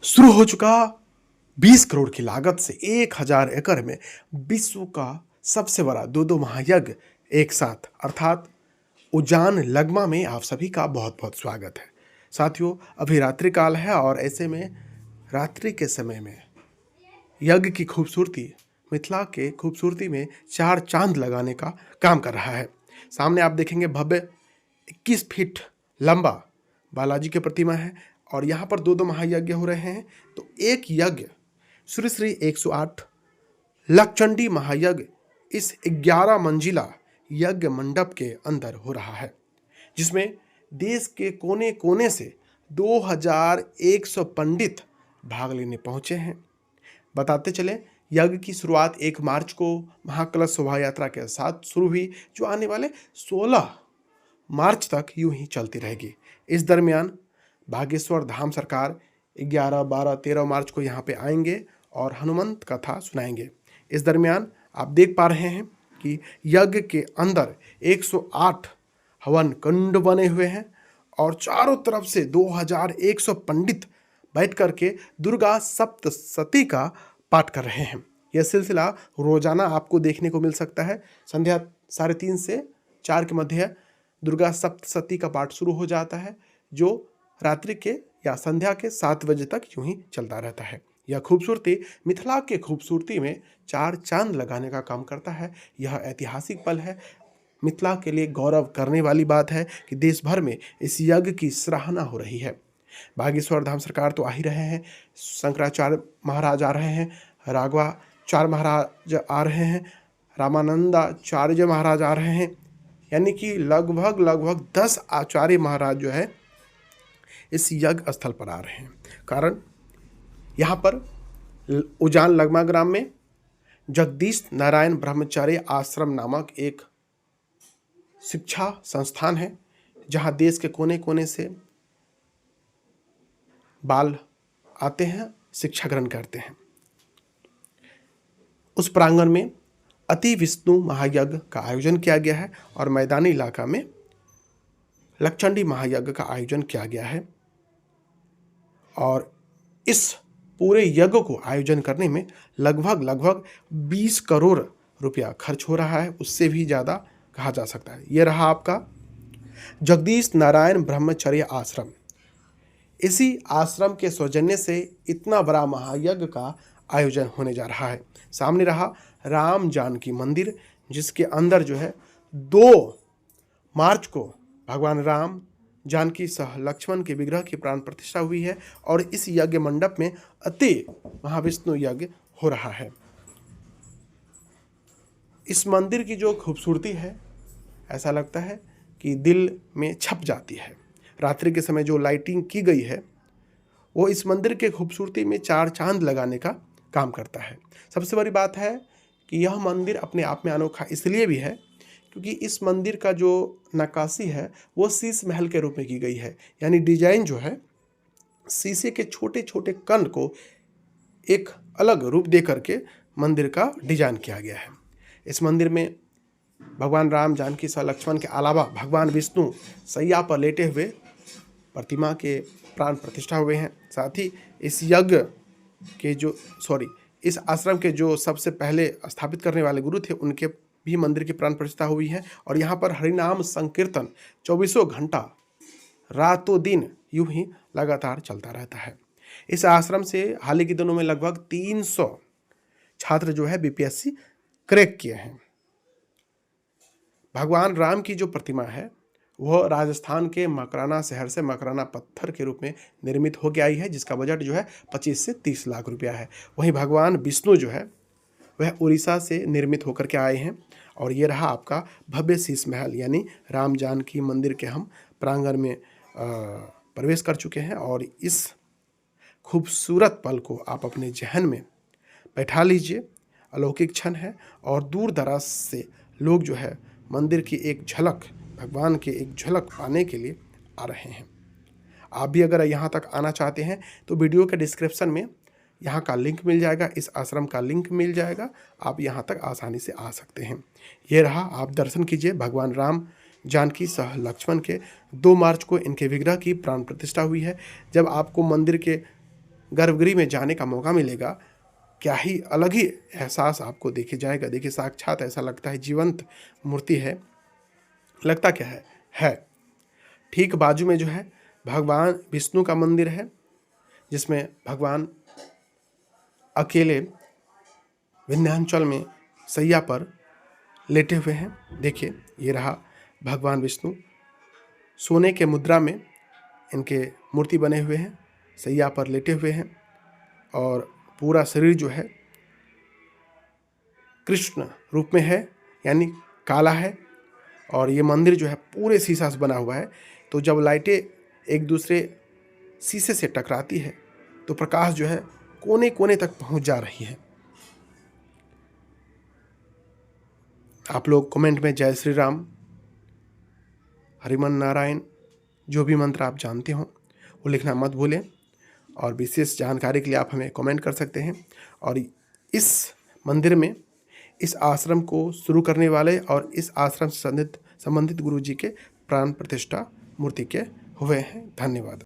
शुरू हो चुका 20 करोड़ की लागत से 1000 एकड़ में विश्व का सबसे बड़ा दो महायज्ञ एक साथ अर्थात उजान लगमा में आप सभी का बहुत बहुत स्वागत है। साथियों, अभी रात्रि काल है और ऐसे में रात्रि के समय में यज्ञ की खूबसूरती मिथिला के खूबसूरती में चार चांद लगाने का काम कर रहा है। सामने आप देखेंगे भव्य 21 फीट लंबा बालाजी की प्रतिमा है और यहाँ पर दो महायज्ञ हो रहे हैं। तो एक यज्ञ श्री श्री 108 लक्षचंडी महायज्ञ इस 11 मंजिला यज्ञ मंडप के अंदर हो रहा है, जिसमें देश के कोने कोने से 2100 पंडित भाग लेने पहुंचे हैं। बताते चले, यज्ञ की शुरुआत 1 मार्च को महाकलश शोभा यात्रा के साथ शुरू हुई, जो आने वाले 16 मार्च तक यूं ही चलती रहेगी। इस दरमियान बागेश्वर धाम सरकार 11, 12, 13 मार्च को यहाँ पे आएंगे और हनुमंत कथा सुनाएंगे। इस दरमियान आप देख पा रहे हैं कि यज्ञ के अंदर 108 हवन कुंड बने हुए हैं और चारों तरफ से 2100 पंडित बैठ करके दुर्गा सप्तशती का पाठ कर रहे हैं। यह सिलसिला रोजाना आपको देखने को मिल सकता है। संध्या 3:30 से 4 के मध्य दुर्गा सप्तशती का पाठ शुरू हो जाता है, जो रात्रि के या संध्या के 7 बजे तक यूं ही चलता रहता है। यह खूबसूरती मिथिला के खूबसूरती में चार चांद लगाने का काम करता है। यह ऐतिहासिक पल है, मिथिला के लिए गौरव करने वाली बात है कि देश भर में इस यज्ञ की सराहना हो रही है। बागेश्वर धाम सरकार तो आ ही रहे हैं, शंकराचार्य महाराज आ रहे हैं, राघवाचार्य महाराज आ रहे हैं, रामानंदाचार्य महाराज आ रहे हैं, यानी कि लगभग 10 आचार्य महाराज जो है इस यज्ञ स्थल पर आ रहे हैं। कारण यहाँ पर उजान लगमा ग्राम में जगदीश नारायण ब्रह्मचार्य आश्रम नामक एक शिक्षा संस्थान है, जहाँ देश के कोने कोने से बाल आते हैं, शिक्षा ग्रहण करते हैं। उस प्रांगण में अति विष्णु महायज्ञ का आयोजन किया गया है और मैदानी इलाका में लक्षचंडी महायज्ञ का आयोजन किया गया है। और इस पूरे यज्ञ को आयोजन करने में लगभग 20 करोड़ रुपया खर्च हो रहा है, उससे भी ज़्यादा कहा जा सकता है। यह रहा आपका जगदीश नारायण ब्रह्मचर्य आश्रम। इसी आश्रम के सौजन्य से इतना बड़ा महायज्ञ का आयोजन होने जा रहा है। सामने रहा राम जानकी मंदिर, जिसके अंदर जो है 2 मार्च को भगवान राम जानकी सह लक्ष्मण के विग्रह की प्राण प्रतिष्ठा हुई है और इस यज्ञ मंडप में अति महाविष्णु यज्ञ हो रहा है। इस मंदिर की जो खूबसूरती है, ऐसा लगता है कि दिल में छप जाती है। रात्रि के समय जो लाइटिंग की गई है वो इस मंदिर के खूबसूरती में चार चांद लगाने का काम करता है। सबसे बड़ी बात है कि यह मंदिर अपने आप में अनोखा इसलिए भी है क्योंकि इस मंदिर का जो नक्काशी है वो शीश महल के रूप में की गई है, यानी डिजाइन जो है शीशे के छोटे छोटे कण को एक अलग रूप दे करके मंदिर का डिजाइन किया गया है। इस मंदिर में भगवान राम जानकी सह लक्ष्मण के अलावा भगवान विष्णु सैया पर लेटे हुए प्रतिमा के प्राण प्रतिष्ठा हुए हैं। साथ ही इस यज्ञ के इस आश्रम के जो सबसे पहले स्थापित करने वाले गुरु थे, उनके भी मंदिर की प्राण प्रतिष्ठा हुई है। और यहाँ पर हरिनाम संकीर्तन 24 घंटा रातों दिन यूं ही लगातार चलता रहता है। इस आश्रम से हाल ही के दिनों में लगभग 300 छात्र जो है बीपीएससी क्रैक किए हैं। भगवान राम की जो प्रतिमा है वह राजस्थान के मकराना शहर से मकराना पत्थर के रूप में निर्मित होकर आई है, जिसका बजट जो है 25 से 30 लाख रुपया है। वहीं भगवान विष्णु जो है वह उड़ीसा से निर्मित होकर के आए हैं। और ये रहा आपका भव्य शीश महल, यानी राम जानकी मंदिर के हम प्रांगण में प्रवेश कर चुके हैं। और इस खूबसूरत पल को आप अपने जहन में बैठा लीजिए। अलौकिक क्षण है और दूर दराज से लोग जो है मंदिर की एक झलक, भगवान की एक झलक पाने के लिए आ रहे हैं। आप भी अगर यहाँ तक आना चाहते हैं तो वीडियो के डिस्क्रिप्शन में यहाँ का लिंक मिल जाएगा, इस आश्रम का लिंक मिल जाएगा, आप यहाँ तक आसानी से आ सकते हैं। ये रहा, आप दर्शन कीजिए। भगवान राम जानकी सह लक्ष्मण के 2 मार्च को इनके विग्रह की प्राण प्रतिष्ठा हुई है। जब आपको मंदिर के गर्भगृह में जाने का मौका मिलेगा, क्या ही अलग ही एहसास आपको देखे जाएगा। देखिए साक्षात ऐसा लगता है, जीवंत मूर्ति है। लगता क्या है ठीक बाजू में जो है भगवान विष्णु का मंदिर है, जिसमें भगवान अकेले विंध्याचल में सैया पर लेटे हुए हैं। देखिए ये रहा भगवान विष्णु, सोने के मुद्रा में इनके मूर्ति बने हुए हैं, सैया पर लेटे हुए हैं और पूरा शरीर जो है कृष्ण रूप में है, यानी काला है। और ये मंदिर जो है पूरे शीशा से बना हुआ है, तो जब लाइटें एक दूसरे शीशे से टकराती है तो प्रकाश जो है कोने कोने तक पहुंच जा रही है। आप लोग कमेंट में जय श्री राम, हरिमन नारायण, जो भी मंत्र आप जानते हो वो लिखना मत भूलें। और विशेष जानकारी के लिए आप हमें कमेंट कर सकते हैं। और इस मंदिर में इस आश्रम को शुरू करने वाले और इस आश्रम से संबंधित गुरु जी के प्राण प्रतिष्ठा मूर्ति के हुए हैं। धन्यवाद।